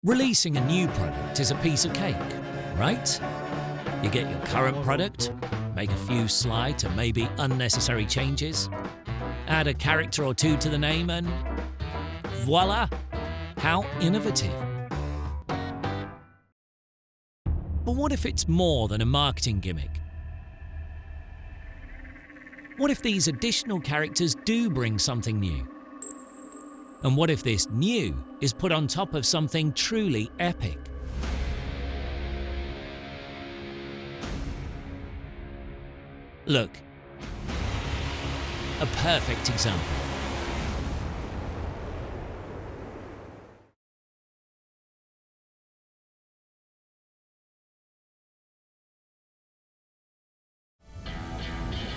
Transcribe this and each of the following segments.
Releasing a new product is a piece of cake, right? You get your current product, make a few slight and maybe unnecessary changes, add a character or two to the name and voila! How innovative. But what if it's more than a marketing gimmick? What if these additional characters do bring something new? And what if this new is put on top of something truly epic? Look, a perfect example.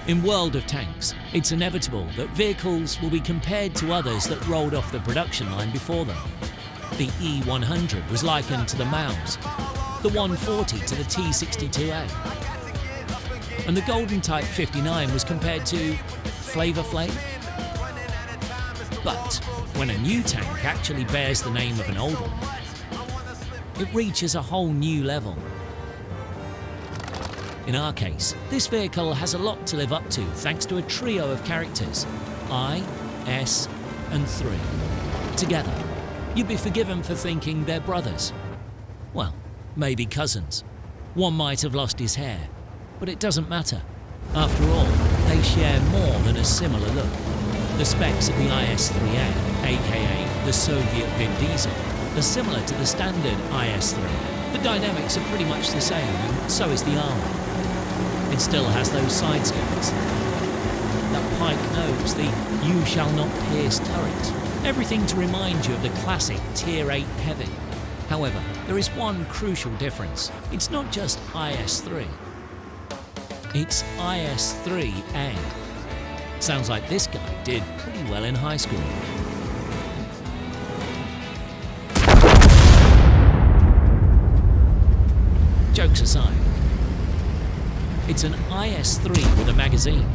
In World of Tanks, it's inevitable that vehicles will be compared to others that rolled off the production line before them. The E100 was likened to the Maus, the 140 to the T62A, and the Golden Type 59 was compared to Flavor Flav. But when a new tank actually bears the name of an old one, it reaches a whole new level. In our case, this vehicle has a lot to live up to thanks to a trio of characters, I, S, and 3. Together, you'd be forgiven for thinking they're brothers. Well, maybe cousins. One might have lost his hair, but it doesn't matter. After all, they share more than a similar look. The specs of the IS-3A, aka the Soviet Vin Diesel, are similar to the standard IS-3. The dynamics are pretty much the same, and so is the armour. It still has those side skirts, that pike nose, the "you shall not pierce" turret, everything to remind you of the classic Tier 8 Heavy. However, there is one crucial difference. It's not just IS-3. It's IS-3A. Sounds like this guy did pretty well in high school. Jokes aside, it's an IS-3 with a magazine.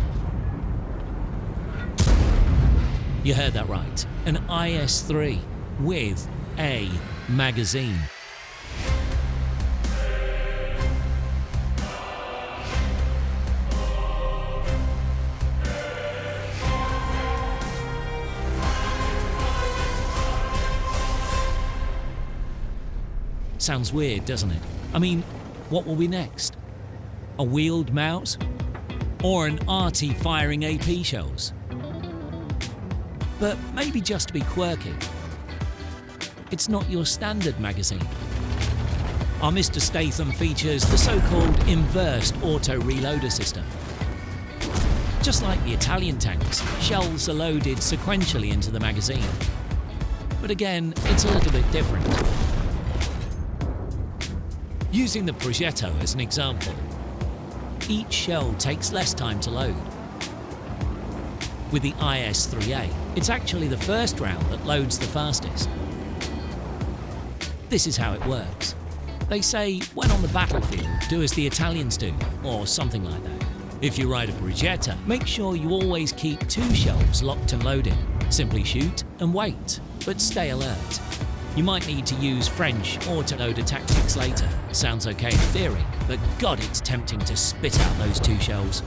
You heard that right, an IS-3 with a magazine. Sounds weird, doesn't it? I mean, what will be next? A wheeled Maus? Or an arty firing AP shells? But maybe just to be quirky, it's not your standard magazine. Our Mr. Statham features the so-called inversed auto-reloader system. Just like the Italian tanks, shells are loaded sequentially into the magazine. But again, it's a little bit different. Using the Progetto as an example, each shell takes less time to load. With the IS-3A, it's actually the first round that loads the fastest. This is how it works. They say, when on the battlefield, do as the Italians do, or something like that. If you ride a Progetto, make sure you always keep 2 shells locked and loaded. Simply shoot and wait, but stay alert. You might need to use French autoloader tactics later. Sounds okay in theory, but God, it's tempting to spit out those 2 shells.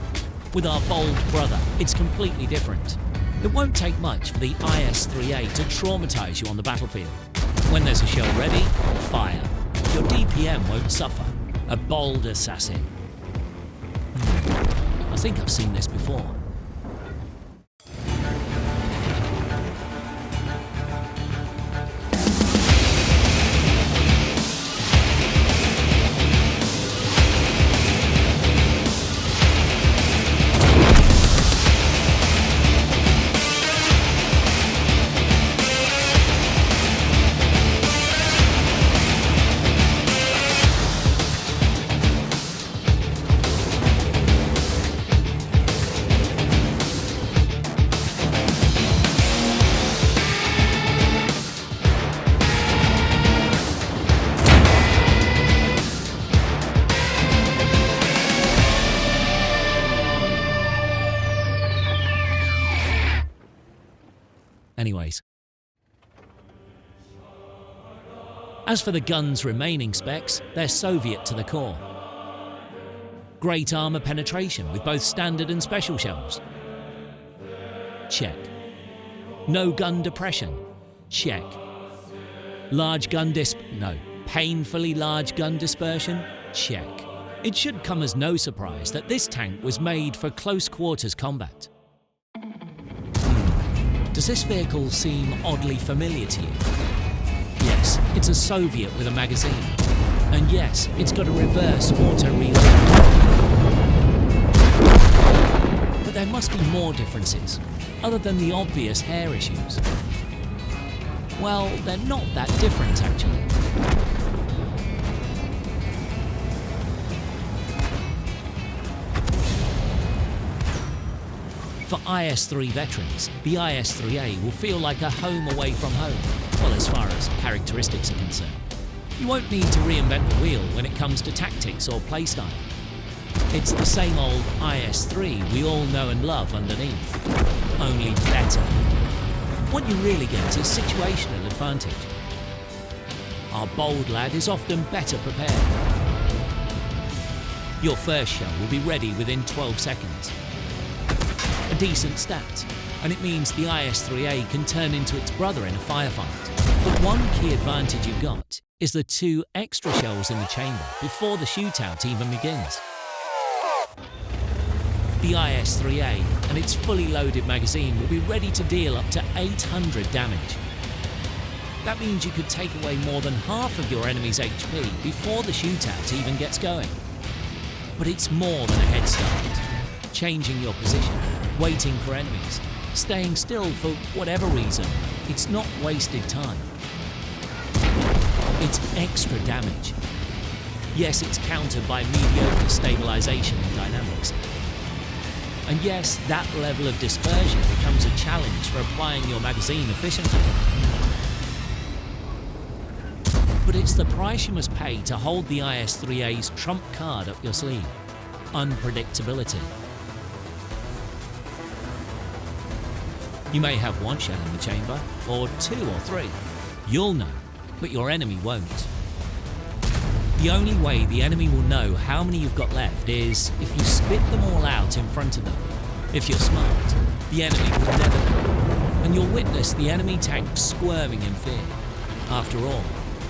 With our bold brother, it's completely different. It won't take much for the IS-3A to traumatize you on the battlefield. When there's a shell ready, fire. Your DPM won't suffer. A bold assassin. I think I've seen this before. As for the gun's remaining specs, they're Soviet to the core. Great armor penetration with both standard and special shells. Check. No gun depression. Check. Large gun painfully large gun dispersion. Check. It should come as no surprise that this tank was made for close quarters combat. Does this vehicle seem oddly familiar to you? Yes, it's a Soviet with a magazine. And yes, it's got a reverse auto reload. But there must be more differences, other than the obvious hair issues. Well, they're not that different actually. For IS-3 veterans, the IS-3A will feel like a home away from home, well, as far as characteristics are concerned. You won't need to reinvent the wheel when it comes to tactics or playstyle. It's the same old IS-3 we all know and love underneath, only better. What you really get is situational advantage. Our bold lad is often better prepared. Your first shell will be ready within 12 seconds. A decent stat, and it means the IS-3A can turn into its brother in a firefight. But one key advantage you've got is the 2 extra shells in the chamber before the shootout even begins. The IS-3A and its fully loaded magazine will be ready to deal up to 800 damage. That means you could take away more than half of your enemy's HP before the shootout even gets going. But it's more than a head start. Changing your position, waiting for enemies, staying still for whatever reason, it's not wasted time. It's extra damage. Yes, it's countered by mediocre stabilization and dynamics. And yes, that level of dispersion becomes a challenge for applying your magazine efficiently. But it's the price you must pay to hold the IS-3A's trump card up your sleeve: unpredictability. You may have 1 shell in the chamber, or 2 or 3. You'll know, but your enemy won't. The only way the enemy will know how many you've got left is if you spit them all out in front of them. If you're smart, the enemy will never know, and you'll witness the enemy tank squirming in fear. After all,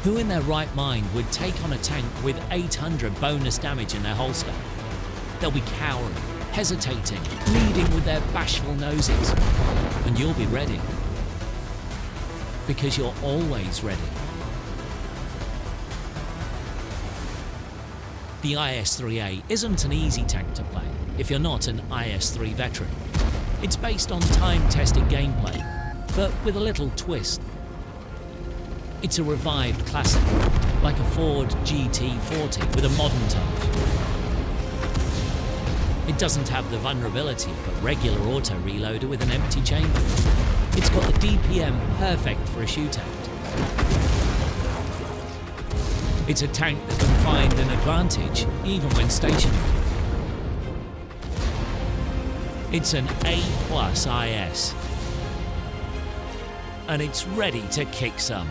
who in their right mind would take on a tank with 800 bonus damage in their holster? They'll be cowering, hesitating, leading with their bashful noses. And you'll be ready. Because you're always ready. The IS-3A isn't an easy tank to play if you're not an IS-3 veteran. It's based on time-tested gameplay, but with a little twist. It's a revived classic, like a Ford GT40 with a modern touch. It doesn't have the vulnerability of a regular auto reloader with an empty chamber. It's got the DPM perfect for a shootout. It's a tank that can find an advantage even when stationary. It's an A+ IS. And it's ready to kick some.